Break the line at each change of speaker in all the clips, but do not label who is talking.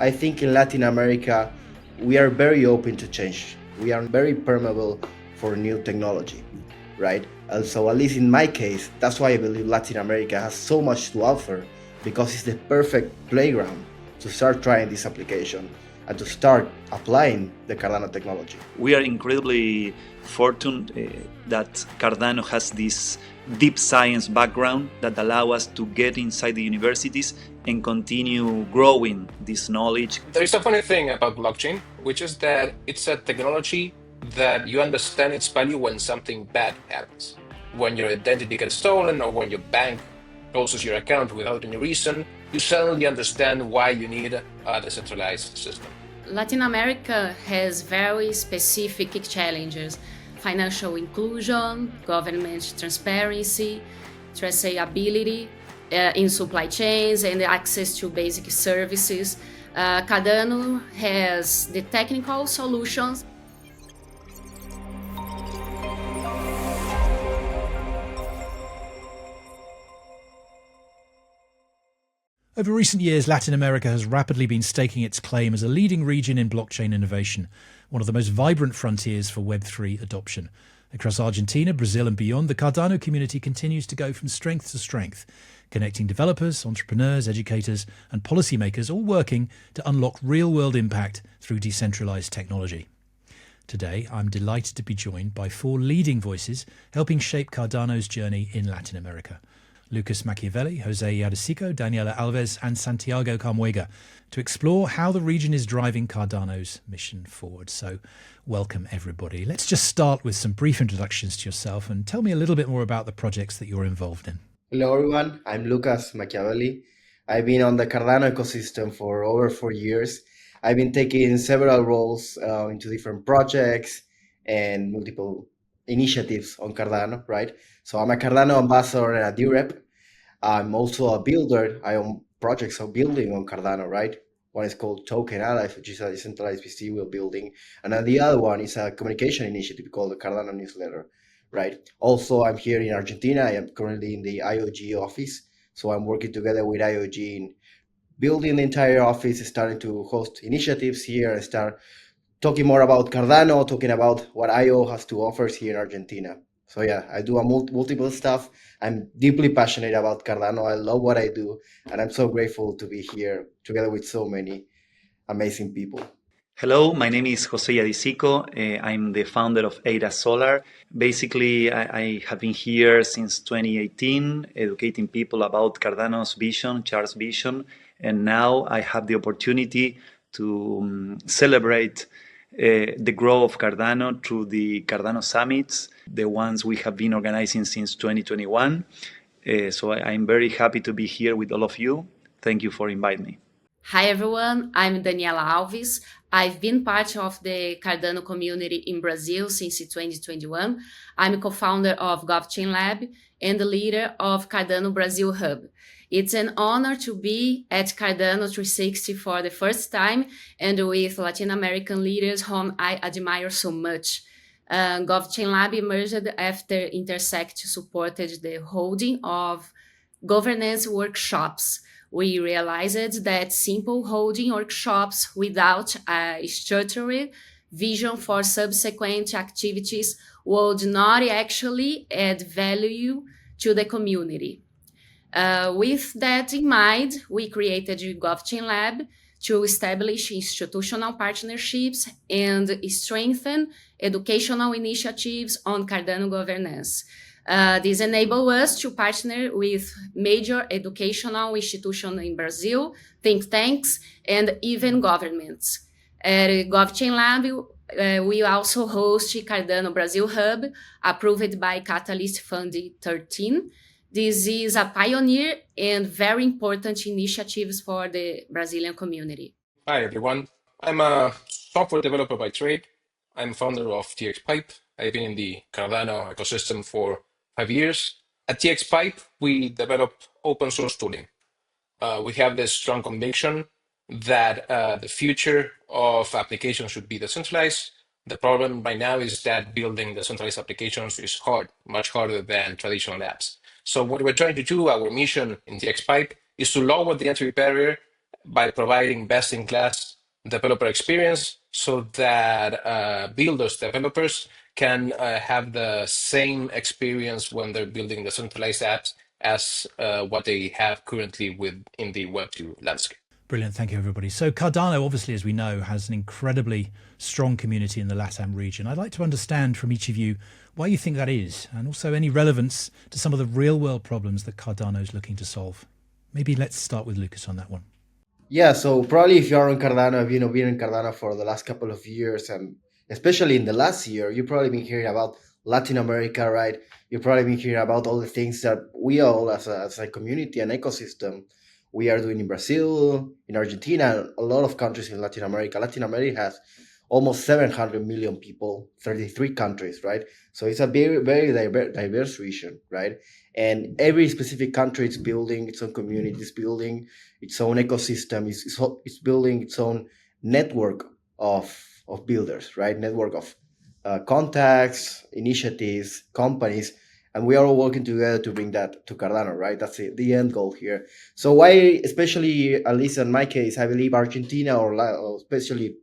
I think in Latin America, we are very open to change. We are very permeable for new technology, right? And so at least in my case, that's why I believe Latin America has so much to offer, because it's the perfect playground to start trying this application and to start applying the Cardano technology.
We are incredibly fortunate that Cardano has this deep science background that allow us to get inside the universities and continue growing this knowledge.
There is a funny thing about blockchain, which is that it's a technology that you understand its value when something bad happens. When your identity gets stolen or when your bank closes your account without any reason, you suddenly understand why you need a decentralized system.
Latin America has very specific challenges: financial inclusion, government transparency, traceability in supply chains, and access to basic services. Cardano has the technical solutions.
Over recent years, Latin America has rapidly been staking its claim as a leading region in blockchain innovation, one of the most vibrant frontiers for Web3 adoption. Across Argentina, Brazil and beyond, the Cardano community continues to go from strength to strength, connecting developers, entrepreneurs, educators and policymakers, all working to unlock real-world impact through decentralized technology. Today, I'm delighted to be joined by four leading voices helping shape Cardano's journey in Latin America: Lucas Macchiavelli, Jose Iadicicco, Daniela Alves and Santiago Carmuega, to explore how the region is driving Cardano's mission forward. So welcome everybody. Let's just start with some brief introductions to yourself and tell me a little bit more about the projects that you're involved in.
Hello everyone, I'm Lucas Macchiavelli. I've been on the Cardano ecosystem for over 4 years. I've been taking several roles into different projects and multiple initiatives on Cardano, right? So I'm a Cardano ambassador and a D-Rep. I'm also a builder. I own projects of building on Cardano, right? One is called Token Allies, which is a decentralized PC we're building. And then the other one is a communication initiative called the Cardano Newsletter, right? Also, I'm here in Argentina. I am currently in the IOG office. So I'm working together with IOG in building the entire office, starting to host initiatives here and start talking more about Cardano, talking about what IO has to offer here in Argentina. So yeah, I do multiple stuff. I'm deeply passionate about Cardano. I love what I do, and I'm so grateful to be here together with so many amazing people.
Hello, my name is Jose Iadicicco. I'm the founder of Ada Solar. Basically, I have been here since 2018, educating people about Cardano's vision, Charles' vision, and now I have the opportunity to celebrate the growth of Cardano through the Cardano Summits, the ones we have been organizing since 2021. So I'm very happy to be here with all of you. Thank you for inviting me.
Hi everyone, I'm Daniela Alves. I've been part of the Cardano community in Brazil since 2021. I'm a co-founder of GovChain Lab and the leader of Cardano Brazil Hub. It's an honor to be at Cardano 360 for the first time and with Latin American leaders whom I admire so much. GovChain Lab emerged after Intersect supported the holding of governance workshops. We realized that simple holding workshops without a structured vision for subsequent activities would not actually add value to the community. With that in mind, we created GovChain Lab to establish institutional partnerships and strengthen educational initiatives on Cardano governance. This enables us to partner with major educational institutions in Brazil, think tanks, and even governments. At GovChain Lab, we also host Cardano Brazil Hub, approved by Catalyst Fund 13. This is a pioneer and very important initiative for the Brazilian community.
Hi everyone, I'm a software developer by trade. I'm founder of TXPipe. I've been in the Cardano ecosystem for 5 years. At TXPipe, we develop open source tooling. We have this strong conviction that the future of applications should be decentralized. The problem right now is that building decentralized applications is hard, much harder than traditional apps. So what we're trying to do, our mission in TXPipe, is to lower the entry barrier by providing best-in-class developer experience so that builders, developers can have the same experience when they're building the centralized apps as what they have currently in the Web2 landscape.
Brilliant. Thank you, everybody. So Cardano, obviously, as we know, has an incredibly strong community in the LATAM region. I'd like to understand from each of you why you think that is, and also any relevance to some of the real world problems that Cardano is looking to solve. Maybe let's start with Lucas on that one.
Yeah, so probably if you're on Cardano, if you've been in Cardano for the last couple of years, and especially in the last year, you've probably been hearing about Latin America, right? You've probably been hearing about all the things that we all, as a community and ecosystem, we are doing in Brazil, in Argentina, and a lot of countries in Latin America. Latin America has almost 700 million people, 33 countries, right? So it's a very, very diverse region, right? And every specific country is building its own community, is building its own ecosystem, it's building its own network of builders, right? Network of contacts, initiatives, companies, and we are all working together to bring that to Cardano, right? That's the end goal here. So why, especially at least in my case, I believe Argentina or especially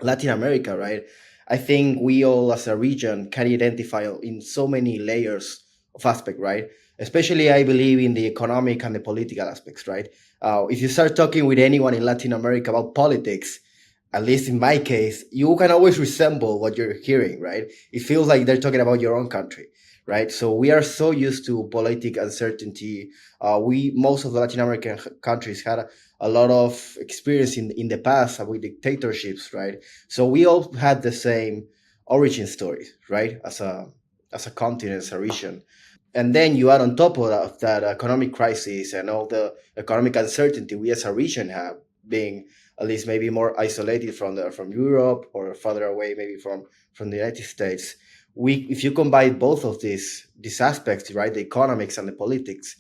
Latin America, right? I think we all as a region can identify in so many layers of aspect, right? Especially I believe in the economic and the political aspects, right? If you start talking with anyone in Latin America about politics, at least in my case, you can always resemble what you're hearing, right? It feels like they're talking about your own country, right? So we are so used to political uncertainty. Most of the Latin American countries had a lot of experience in the past with dictatorships, right? So we all had the same origin stories, right? As a continent, as a region. And then you add on top of that economic crisis and all the economic uncertainty we as a region have, being at least maybe more isolated from Europe or further away maybe from the United States. If you combine both of these aspects, right, the economics and the politics,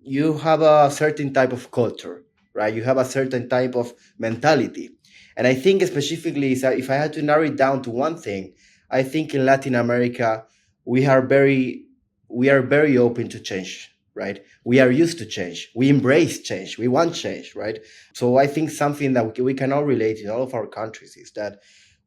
you have a certain type of culture, right? You have a certain type of mentality. And I think specifically, if I had to narrow it down to one thing, I think in Latin America, we are very open to change, right? We are used to change. We embrace change. We want change, right? So I think something that we can all relate in all of our countries is that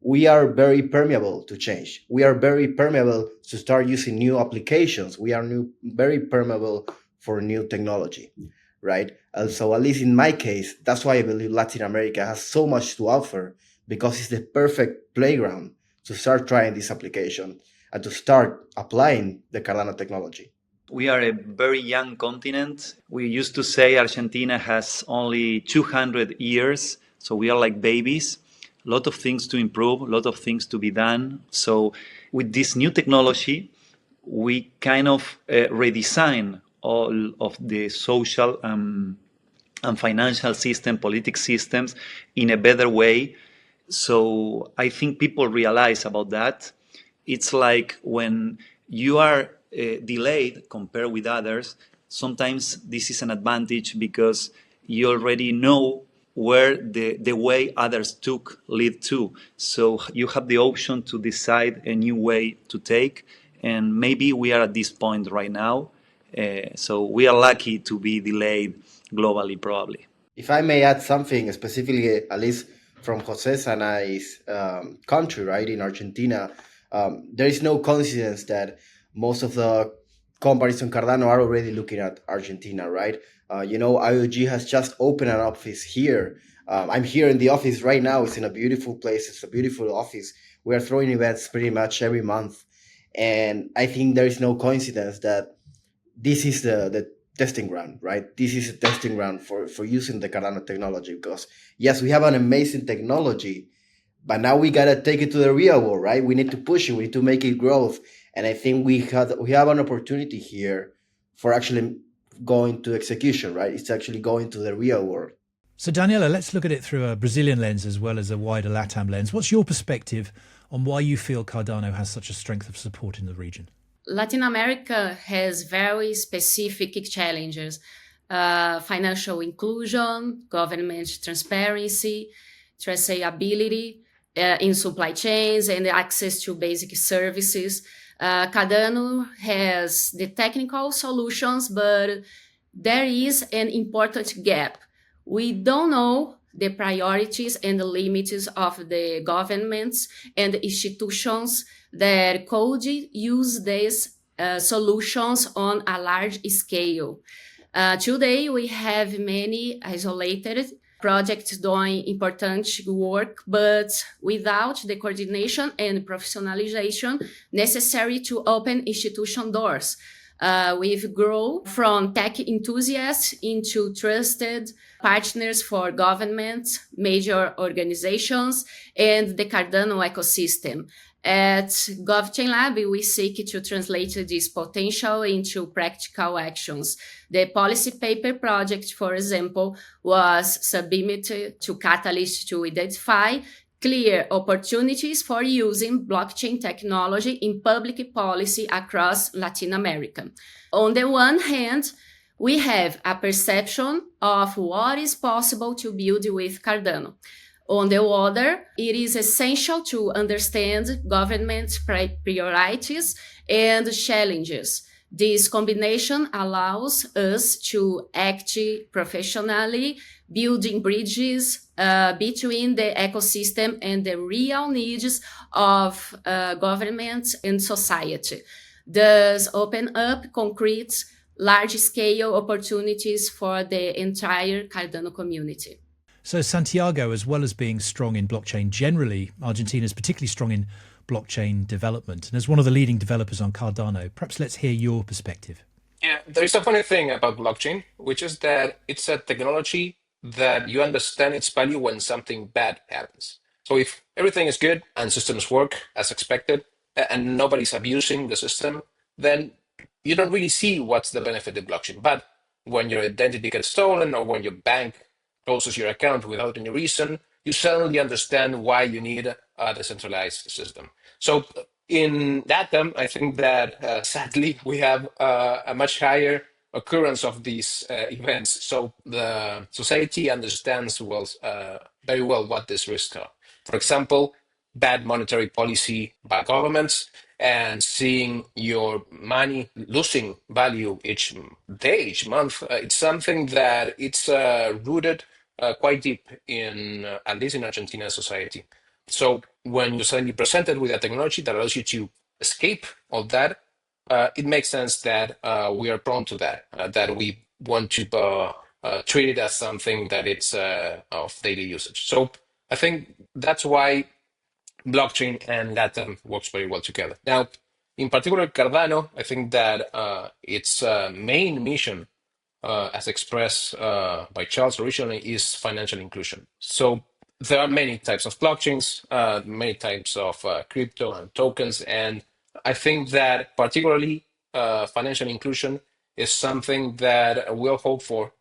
we are very permeable to change. We are very permeable to start using new applications. We are very permeable for new technology, right? And so at least in my case, that's why I believe Latin America has so much to offer, because it's the perfect playground to start trying this application and to start applying the Cardano technology.
We are a very young continent. We used to say Argentina has only 200 years, so we are like babies. A lot of things to improve, a lot of things to be done. So with this new technology, we kind of redesign all of the social and financial system, political systems in a better way. So I think people realize about that. It's like when you are delayed compared with others, sometimes this is an advantage because you already know where the way others took lead to. So you have the option to decide a new way to take. And maybe we are at this point right now. So we are lucky to be delayed globally, probably.
If I may add something specifically, at least from Jose's and I's country, right, in Argentina, there is no coincidence that most of the companies on Cardano are already looking at Argentina, right? IOG has just opened an office here. I'm here in the office right now. It's in a beautiful place. It's a beautiful office. We are throwing events pretty much every month. And I think there is no coincidence that this is the testing ground, right? This is a testing ground for using the Cardano technology, because yes, we have an amazing technology, but now we got to take it to the real world, right? We need to push it. We need to make it growth. And I think we have an opportunity here for actually going to execution, right? It's actually going to the real world.
So Daniela, let's look at it through a Brazilian lens as well as a wider LATAM lens. What's your perspective on why you feel Cardano has such a strength of support in the region?
Latin America has very specific challenges: financial inclusion, government transparency, traceability in supply chains, and access to basic services. Cardano has the technical solutions, but there is an important gap. We don't know the priorities and the limits of the governments and institutions that could use these solutions on a large scale. Today, we have many isolated projects doing important work, but without the coordination and professionalization necessary to open institution doors. We've grown from tech enthusiasts into trusted partners for governments, major organizations, and the Cardano ecosystem. At GovChain Lab, we seek to translate this potential into practical actions. The policy paper project, for example, was submitted to Catalyst to identify clear opportunities for using blockchain technology in public policy across Latin America. On the one hand, we have a perception of what is possible to build with Cardano. On the other, it is essential to understand government priorities and challenges. This combination allows us to act professionally, building bridges between the ecosystem and the real needs of government and society. Thus, open up concrete, large-scale opportunities for the entire Cardano community.
So Santiago, as well as being strong in blockchain generally, Argentina is particularly strong in blockchain development. And as one of the leading developers on Cardano, perhaps let's hear your perspective.
Yeah, there's a funny thing about blockchain, which is that it's a technology that you understand its value when something bad happens. So if everything is good and systems work as expected and nobody's abusing the system, then you don't really see what's the benefit of blockchain. But when your identity gets stolen or when your bank closes your account without any reason, you suddenly understand why you need a decentralized system. So in LATAM, I think that sadly we have a much higher occurrence of these events. So the society understands very well what these risks are. For example, bad monetary policy by governments and seeing your money losing value each day, each month. It's something that it's rooted quite deep in, at least in Argentina society. So when you're suddenly presented with a technology that allows you to escape all that, it makes sense that we are prone to that, that we want to treat it as something that it's of daily usage. So I think that's why blockchain and LATAM works very well together. Now, in particular, Cardano, I think that its main mission, as expressed by Charles originally, is financial inclusion. So there are many types of blockchains, many types of crypto and tokens, and I think that particularly financial inclusion is something that we'll hope for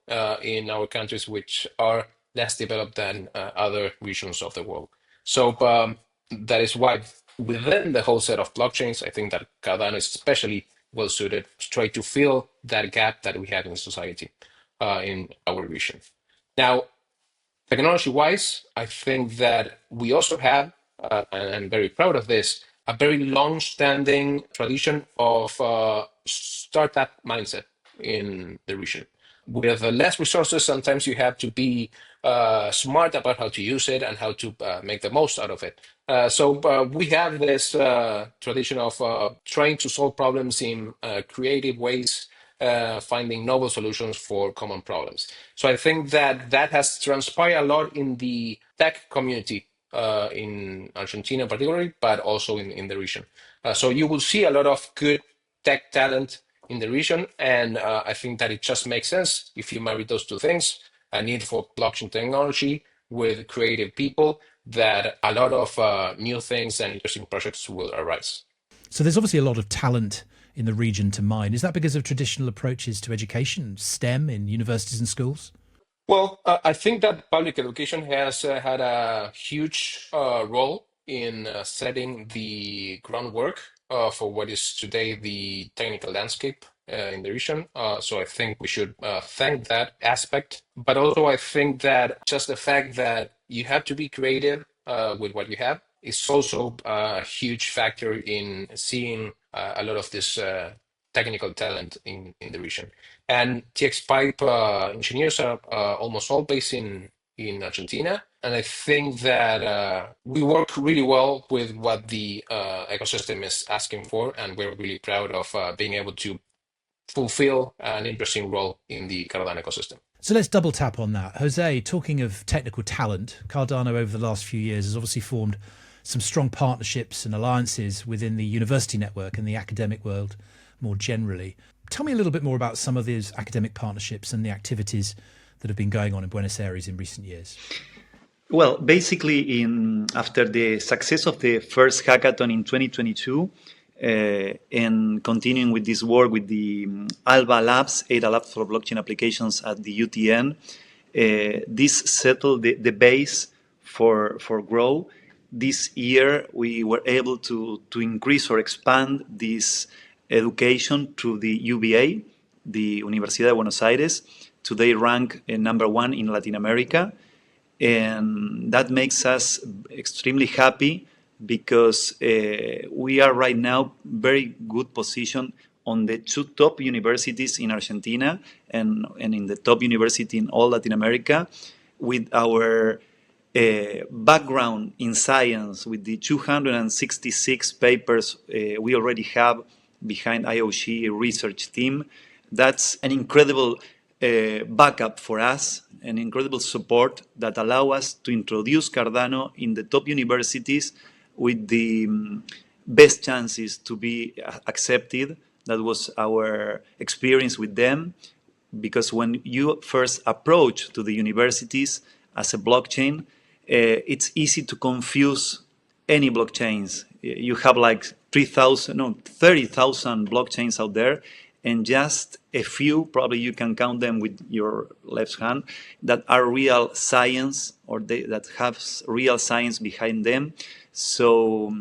in our countries which are less developed than other regions of the world. So that is why within the whole set of blockchains, I think that Cardano is especially well suited to try to fill that gap that we have in society in our region. Now, technology-wise, I think that we also have, and I'm very proud of this, a very long-standing tradition of startup mindset in the region. With less resources, sometimes you have to be smart about how to use it and how to make the most out of it. So we have this tradition of trying to solve problems in creative ways, finding novel solutions for common problems. So I think that that has transpired a lot in the tech community in Argentina particularly, but also in the region. So you will see a lot of good tech talent in the region, and I think that it just makes sense if you marry those two things, a need for blockchain technology with creative people, that a lot of new things and interesting projects will arise.
So there's obviously a lot of talent in the region to mine. Is that because of traditional approaches to education, STEM in universities and schools?
Well, I think that public education has had a huge role in setting the groundwork for what is today the technical landscape in the region. So I think we should thank that aspect. But also, I think that just the fact that you have to be creative with what you have is also a huge factor in seeing a lot of this technical talent in the region. And TX Pipe engineers are almost all based in Argentina. And I think that we work really well with what the ecosystem is asking for. And we're really proud of being able to fulfill an interesting role in the Cardano ecosystem.
So let's double tap on that. Jose, talking of technical talent, Cardano over the last few years has obviously formed some strong partnerships and alliances within the university network and the academic world more generally. Tell me a little bit more about some of these academic partnerships and the activities that have been going on in Buenos Aires in recent years.
Well, basically, after the success of the first hackathon in 2022, and continuing with this work with the ALBA Labs, ADA Labs for Blockchain Applications at the UTN, this settled the base for grow. This year, we were able to increase or expand this education to the UBA, the Universidad de Buenos Aires. Today rank number 1 in Latin America. And that makes us extremely happy because we are right now very good position on the 2 top universities in Argentina and in the top university in all Latin America with our background in science, with the 266 papers we already have behind IOG research team. That's an incredible backup for us, an incredible support that allow us to introduce Cardano in the top universities with the best chances to be accepted. That was our experience with them, because when you first approach to the universities as a blockchain, it's easy to confuse any blockchains. You have like 30,000 blockchains out there, and just a few, probably you can count them with your left hand, that are real science, or that have real science behind them. So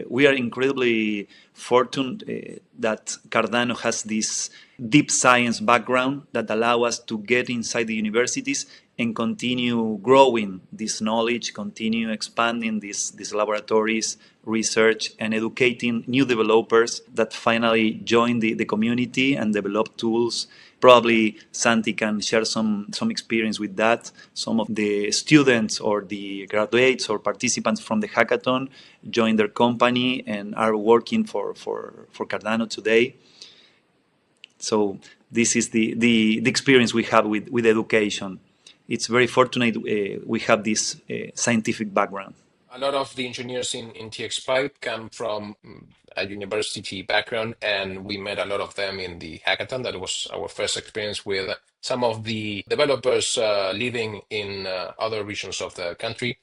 we are incredibly fortunate that Cardano has this deep science background that allow us to get inside the universities and continue growing this knowledge, continue expanding these laboratories, research, and educating new developers that finally join the community and develop tools. Probably Santi can share some experience with that. Some of the students or the graduates or participants from the hackathon joined their company and are working for Cardano today. So this is the experience we have with education. It's very fortunate we have this scientific background.
A lot of the engineers in TX Pipe come from a university background, and we met a lot of them in the hackathon. That was our first experience with some of the developers living in other regions of the country.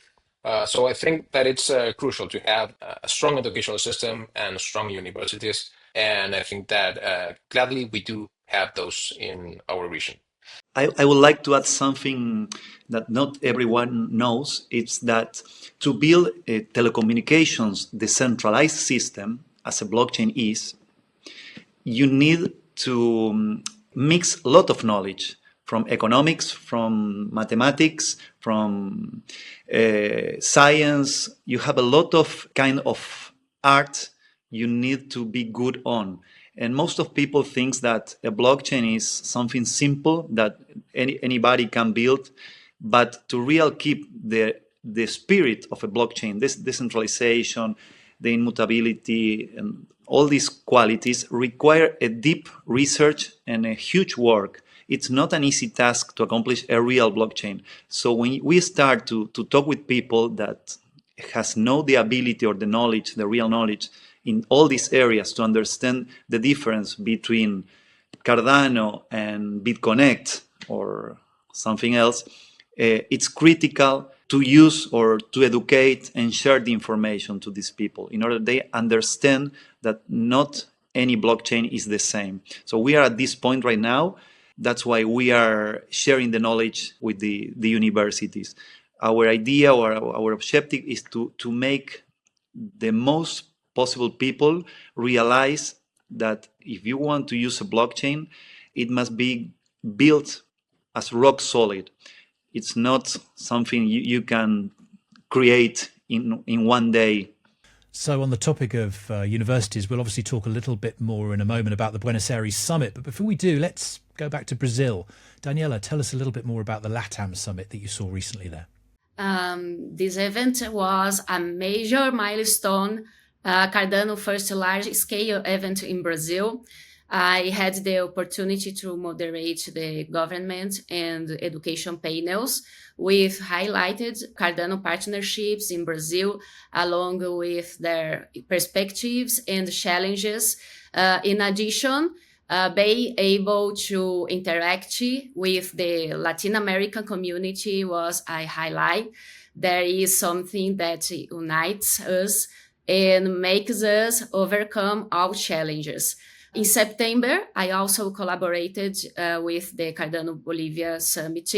So I think that it's crucial to have a strong educational system and strong universities. And I think that gladly we do have those in our region.
I would like to add something that not everyone knows. It's that to build a telecommunications decentralized system, as a blockchain is, you need to mix a lot of knowledge from economics, from mathematics, from science. You have a lot of kind of art you need to be good on. And most of people think that a blockchain is something simple that anybody can build, but to really keep the spirit of a blockchain, this decentralization, the immutability, and all these qualities require a deep research and a huge work. It's not an easy task to accomplish a real blockchain. So when we start to talk with people that has no the ability or the knowledge, the real knowledge, in all these areas to understand the difference between Cardano and BitConnect or something else, it's critical to use or to educate and share the information to these people in order they understand that not any blockchain is the same. So we are at this point right now. That's why we are sharing the knowledge with the universities. Our idea or our objective is to make the most possible people realize that if you want to use a blockchain, it must be built as rock solid. It's not something you can create in one day.
So on the topic of universities, we'll obviously talk a little bit more in a moment about the Buenos Aires Summit. But before we do, let's go back to Brazil. Daniela, tell us a little bit more about the LATAM Summit that you saw recently there.
This event was a major milestone, Cardano first large-scale event in Brazil. I had the opportunity to moderate the government and education panels with highlighted Cardano partnerships in Brazil, along with their perspectives and challenges. In addition, being able to interact with the Latin American community was a highlight. There is something that unites us and makes us overcome all challenges. In September, I also collaborated with the Cardano Bolivia Summit,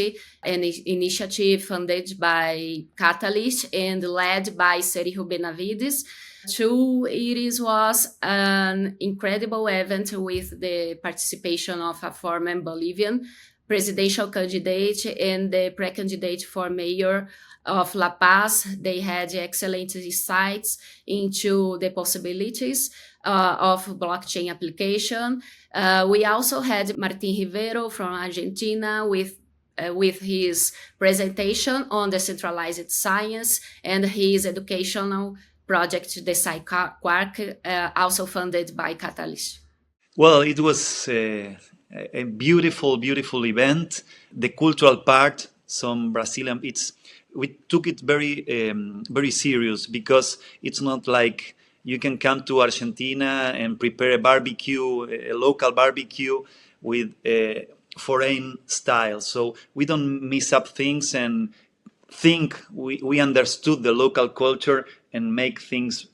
an initiative funded by Catalyst and led by Sergio Benavides. It was an incredible event with the participation of a former Bolivian presidential candidate and the pre-candidate for mayor of La Paz. They had excellent insights into the possibilities of blockchain application. We also had Martin Rivero from Argentina with his presentation on decentralized science and his educational project, the Quark, also funded by Catalyst.
Well, it was a beautiful, beautiful event. The cultural part, some Brazilian, we took it very serious, because it's not like you can come to Argentina and prepare a barbecue, a local barbecue with a foreign style. So we don't mix up things and think we understood the local culture and make things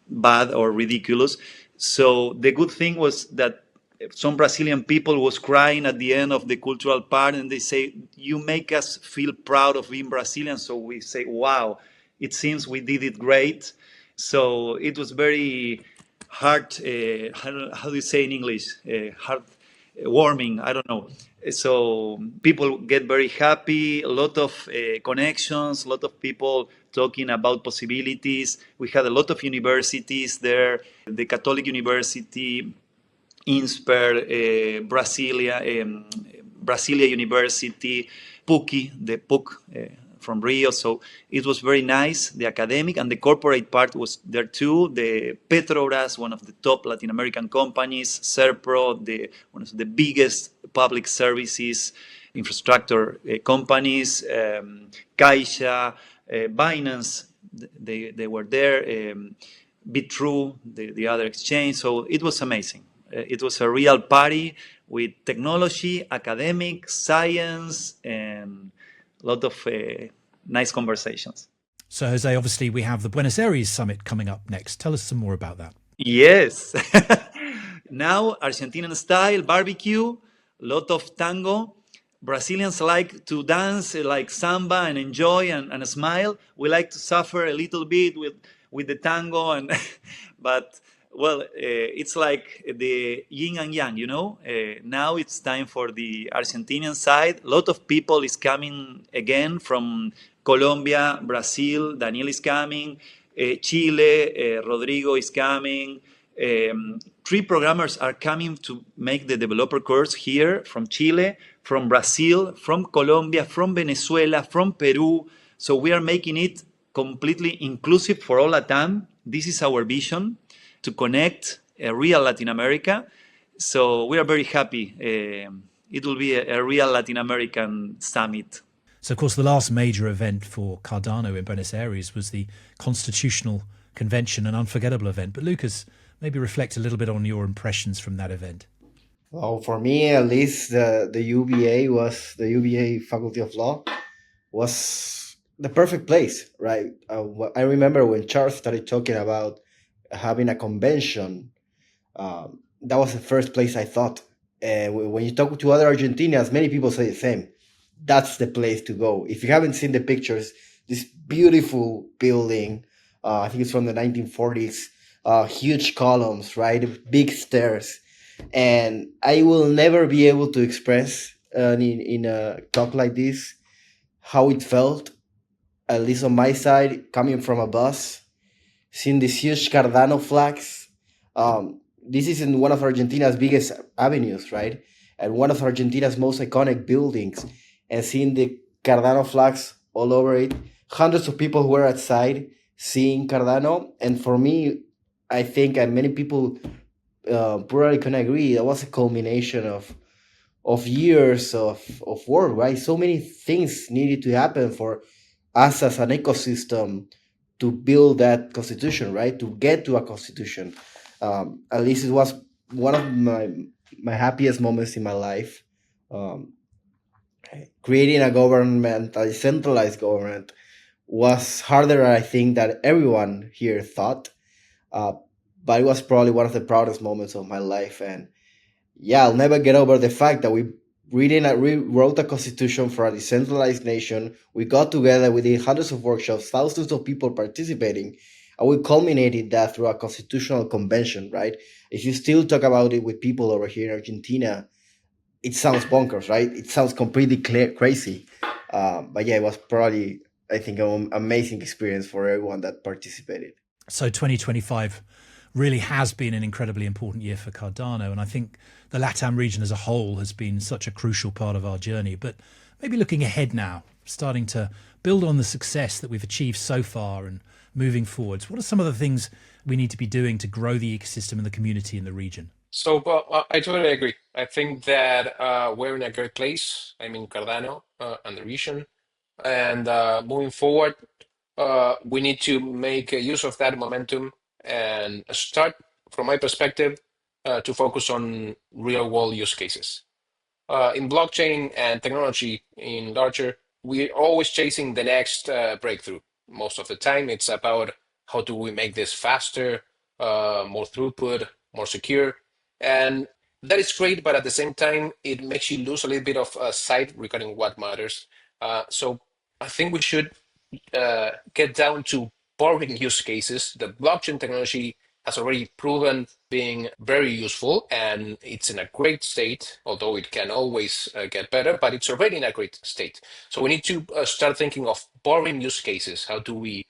bad or ridiculous. So the good thing was that some Brazilian people was crying at the end of the cultural part, and they say, you make us feel proud of being Brazilian. So we say, wow, it seems we did it great. So it was very heart, how do you say in English? Heart warming, I don't know. So people get very happy, a lot of connections, a lot of people talking about possibilities. We had a lot of universities there, the Catholic University, INSPER, Brasilia University, PUC, the PUC from Rio. So it was very nice. The academic and the corporate part was there too. The Petrobras, one of the top Latin American companies, Serpro, one of the biggest public services infrastructure companies, Caixa, Binance, they were there, BitTrue, the other exchange. So it was amazing. It was a real party with technology, academic, science, and a lot of nice conversations.
So, Jose, obviously we have the Buenos Aires Summit coming up next. Tell us some more about that.
Yes. Now, Argentinian style barbecue, a lot of tango. Brazilians like to dance like samba and enjoy and smile. We like to suffer a little bit with the tango, but well, it's like the yin and yang, you know. Now it's time for the Argentinian side. A lot of people is coming again from Colombia, Brazil. Daniel is coming. Chile, Rodrigo is coming. 3 programmers are coming to make the developer course here from Chile, from Brazil, from Colombia, from Venezuela, from Peru. So we are making it completely inclusive for all LATAM. This is our vision, to connect a real Latin America. So we are very happy. It will be a real Latin American summit.
So, of course, the last major event for Cardano in Buenos Aires was the Constitutional Convention, an unforgettable event. But Lucas, maybe reflect a little bit on your impressions from that event.
Well, for me, at least, the UBA Faculty of Law was the perfect place, right? I remember when Charles started talking about having a convention, that was the first place I thought. When you talk to other Argentinians, many people say the same. That's the place to go. If you haven't seen the pictures, this beautiful building, I think it's from the 1940s, huge columns, right? Big stairs. And I will never be able to express in a talk like this how it felt, at least on my side, coming from a bus, seeing these huge Cardano flags. This is in one of Argentina's biggest avenues, right? And one of Argentina's most iconic buildings. And seeing the Cardano flags all over it. Hundreds of people were outside seeing Cardano. And for me, I think, and many people probably can agree, that was a culmination of years of work, right? So many things needed to happen for us as an ecosystem to build that constitution, right? To get to a constitution. At least it was one of my happiest moments in my life. Um, Creating a government, a decentralized government, was harder, I think, than everyone here thought. Uh, but it was probably one of the proudest moments of my life, and yeah, I'll never get over the fact that we wrote a constitution for a decentralized nation. We got together, we did hundreds of workshops, thousands of people participating, and we culminated that through a constitutional convention, right? If you still talk about it with people over here in Argentina, it sounds bonkers, right? It sounds completely crazy. But yeah, it was probably, I think, an amazing experience for everyone that participated.
So 2025 really has been an incredibly important year for Cardano. And I think the LATAM region as a whole has been such a crucial part of our journey. But maybe looking ahead now, starting to build on the success that we've achieved so far and moving forwards, what are some of the things we need to be doing to grow the ecosystem and the community in the region?
So I totally agree. I think that we're in a great place. I mean, Cardano and the region. And moving forward, we need to make use of that momentum and start, from my perspective, to focus on real world use cases. In blockchain and technology in larger, we're always chasing the next breakthrough. Most of the time, it's about how do we make this faster, more throughput, more secure. And that is great, but at the same time, it makes you lose a little bit of sight regarding what matters. So I think we should get down to boring use cases. The blockchain technology has already proven being very useful and it's in a great state, although it can always get better, but it's already in a great state. So we need to start thinking of boring use cases. How do we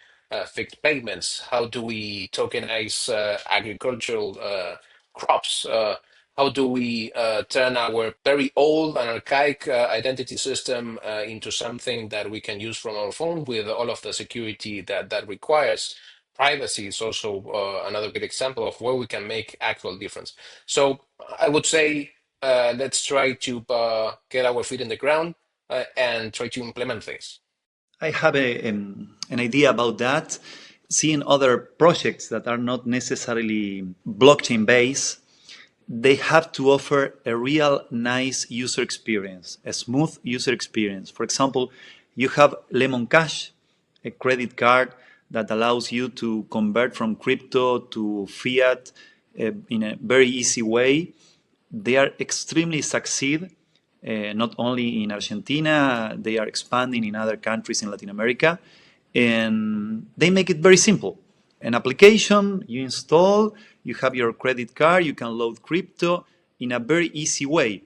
fix payments? How do we tokenize agricultural crops? How do we turn our very old and archaic identity system into something that we can use from our phone with all of the security that requires? Privacy is also another good example of where we can make actual difference. So I would say let's try to get our feet in the ground and try to implement things.
I have an idea about that. Seeing other projects that are not necessarily blockchain based, they have to offer a real nice user experience, a smooth user experience. For example, you have Lemon Cash, a credit card that allows you to convert from crypto to fiat in a very easy way. They are extremely succeed, not only in Argentina, they are expanding in other countries in Latin America, and they make it very simple. An application you install, you have your credit card, you can load crypto in a very easy way.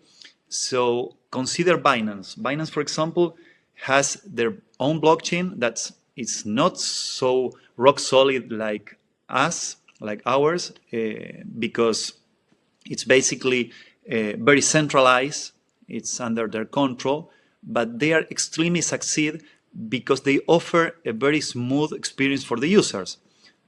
So consider Binance. Binance, for example, has their own blockchain that's it's not so rock solid like us, like ours, because it's basically very centralized. It's under their control, but they are extremely succeed because they offer a very smooth experience for the users.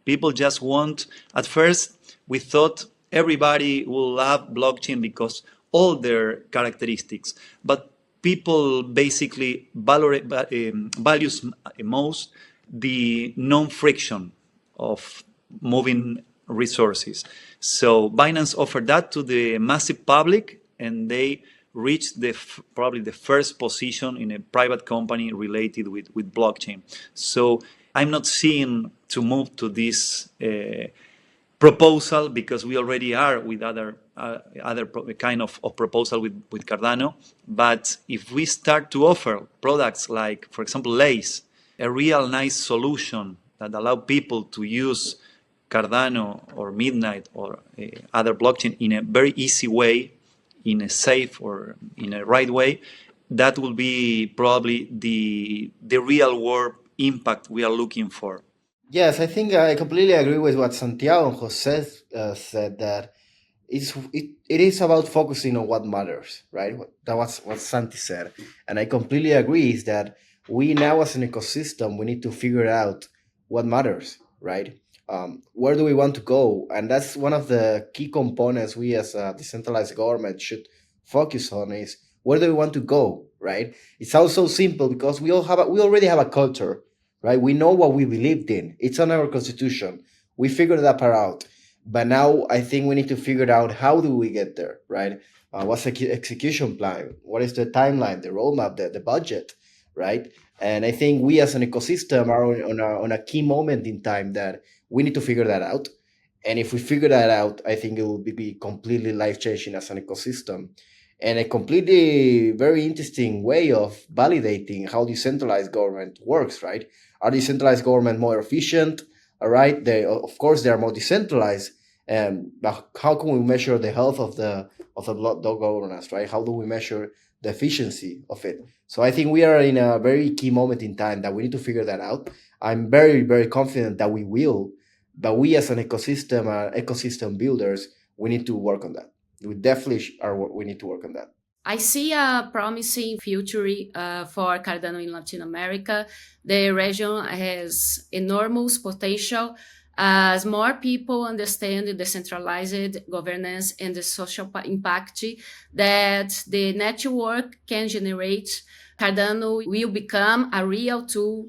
People just want, at first, we thought everybody will love blockchain because all their characteristics, but people basically values most the non-friction of moving resources. So Binance offered that to the massive public, and they reached probably the first position in a private company related with blockchain. So I'm not seeing to move to this proposal because we already are with other kind of proposal with Cardano. But if we start to offer products like, for example, Lace, a real nice solution that allow people to use Cardano or Midnight or other blockchain in a very easy way, in a safe or in a right way, that will be probably the real world impact we are looking for.
Yes, I think I completely agree with what Santiago and Jose said, that it is about focusing on what matters, right? That was what Santi said. And I completely agree is that we now as an ecosystem, we need to figure out what matters, right? Where do we want to go? And that's one of the key components we as a decentralized government should focus on is where do we want to go, right? It sounds so simple because we already have a culture, right? We know what we believed in. It's on our constitution. We figured that part out, but now I think we need to figure out how do we get there, right? What's the execution plan? What is the timeline, the roadmap, the budget, right? And I think we as an ecosystem are on a key moment in time that we need to figure that out. And if we figure that out, I think it will be completely life changing as an ecosystem, and a completely very interesting way of validating how decentralized government works, right? Are decentralized government more efficient? All right, they of course they are more decentralized, but how can we measure the health of the block governance, right? How do we measure the efficiency of it? So I think we are in a very key moment in time that we need to figure that out. I'm very, very confident that we will, but we as an ecosystem, ecosystem builders, we need to work on that. We definitely we need to work on that.
I see a promising future for Cardano in Latin America. The region has enormous potential as more people understand the decentralized governance and the social impact that the network can generate. Cardano will become a real tool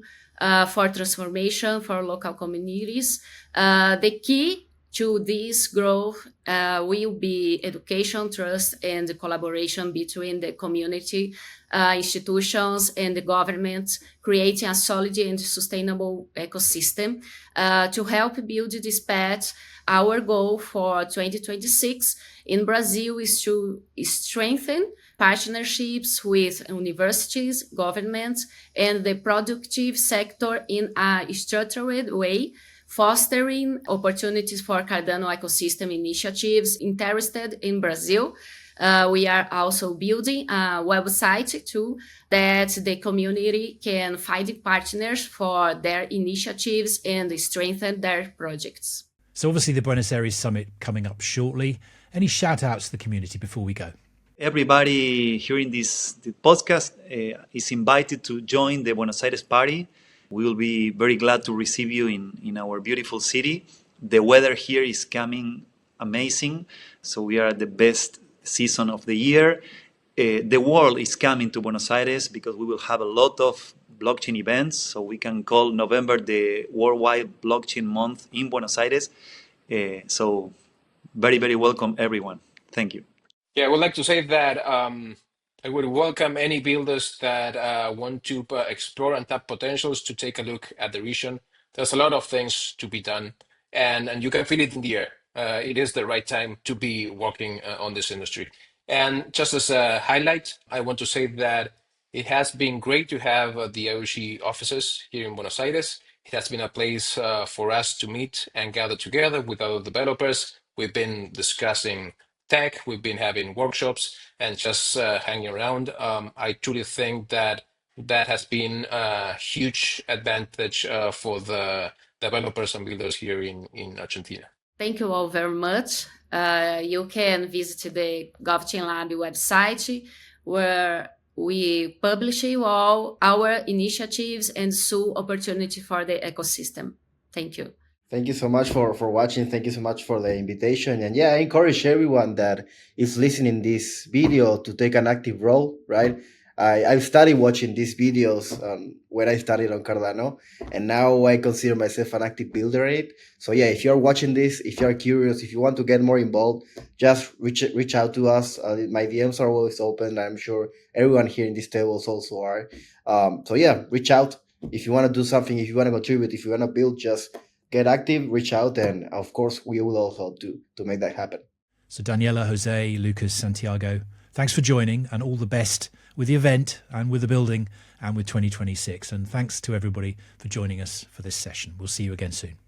for transformation for local communities. The key to this growth will be education, trust, and the collaboration between the community, institutions, and the government, creating a solid and sustainable ecosystem to help build this path. Our goal for 2026 in Brazil is to strengthen partnerships with universities, governments, and the productive sector in a structured way, fostering opportunities for Cardano ecosystem initiatives interested in Brazil. We are also building a website too that the community can find partners for their initiatives and strengthen their projects.
So obviously the Buenos Aires Summit coming up shortly. Any shout outs to the community before we go?
Everybody hearing this podcast is invited to join the Buenos Aires party. We will be very glad to receive you in our beautiful city. The weather here is coming amazing, so we are at the best season of the year. The world is coming to Buenos Aires because we will have a lot of blockchain events, so we can call November the Worldwide Blockchain Month in Buenos Aires. So very, very welcome everyone. Thank you.
Yeah, I would like to say that I would welcome any builders that want to explore and tap potentials to take a look at the region. There's a lot of things to be done, and you can feel it in the air. It is the right time to be working on this industry. And just as a highlight, I want to say that it has been great to have the IOG offices here in Buenos Aires. It has been a place for us to meet and gather together with other developers. We've been discussing tech, we've been having workshops and just hanging around. I truly think that that has been a huge advantage for the developers and builders here in Argentina.
Thank you all very much. You can visit the GovChain Lab website where we publish you all our initiatives and sue opportunity for the ecosystem. Thank you.
Thank you so much for watching. Thank you so much for the invitation. And yeah, I encourage everyone that is listening this video to take an active role, right? I've started watching these videos when I started on Cardano, and now I consider myself an active builder in it. So yeah, if you're watching this, if you're curious, if you want to get more involved, just reach out to us. My DMs are always open. I'm sure everyone here in this tables also are. So yeah, reach out. If you want to do something, if you want to contribute, if you want to build, just get active, reach out, and of course, we will all help to make that happen.
So Daniela, Jose, Lucas, Santiago, thanks for joining, and all the best with the event and with the building and with 2026. And thanks to everybody for joining us for this session. We'll see you again soon.